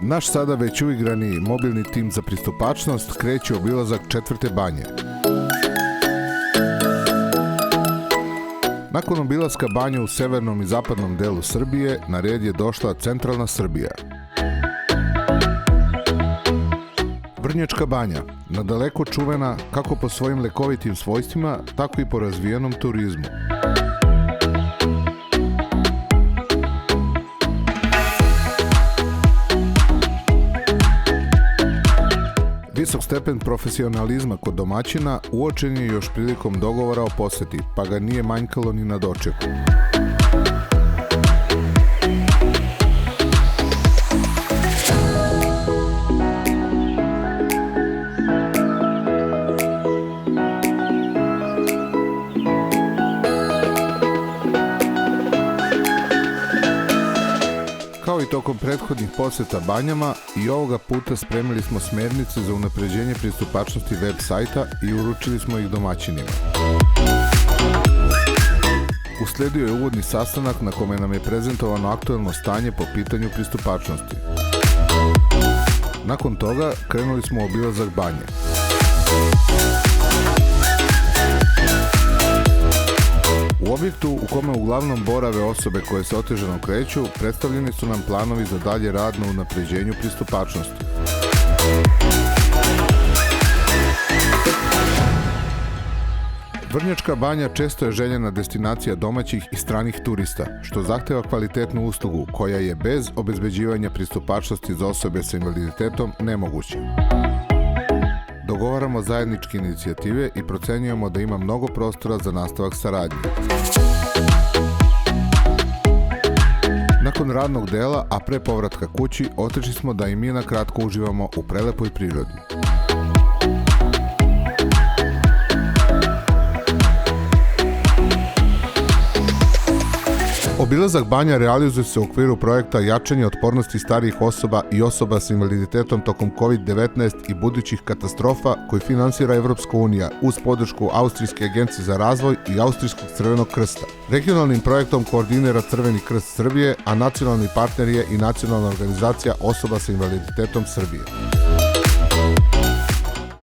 Naš sada već uigrani mobilni tim za pristupačnost kreće obilazak Četvrte banje. Nakon obilaska banje u severnom i zapadnom delu Srbije, na red je došla centralna Srbija. Vrnjačka banja, nadaleko čuvena kako po svojim lekovitim svojstvima, tako i po razvijenom turizmu. Visok stepen profesionalizma kod domaćina uočen je još prilikom dogovora o poseti, pa ga nije manjkalo ni na dočeku. Kao i tokom prethodnih poseta banjama, i ovoga puta spremili smo smernice za unapređenje pristupačnosti web sajta i uručili smo ih domaćinima. Usledio je uvodni sastanak na kome nam je prezentovano aktuelno stanje po pitanju pristupačnosti. Nakon toga krenuli smo u obilazak banje. U objektu u kome uglavnom borave osobe koje se otežano kreću, predstavljeni su nam planovi za dalje rad na unapređenju pristupačnosti. Vrnjačka banja često je željena destinacija domaćih i stranih turista, što zahteva kvalitetnu uslugu koja je bez obezbeđivanja pristupačnosti za osobe sa invaliditetom nemoguća. Dogovaramo zajedničke inicijative i procenjujemo da ima mnogo prostora za nastavak saradnje. Nakon radnog dela, a pre povratka kući, otišli smo da i mi na kratko uživamo u prelepoj prirodi. Obilazak banja realizuje se u okviru projekta jačanje otpornosti starijih osoba i osoba sa invaliditetom tokom COVID-19 i budućih katastrofa koji finansira Evropska unija uz podršku Austrijske agencije za razvoj i Austrijskog crvenog krsta. Regionalnim projektom koordinira Crveni krst Srbije, a nacionalni partner je i Nacionalna organizacija osoba sa invaliditetom Srbije.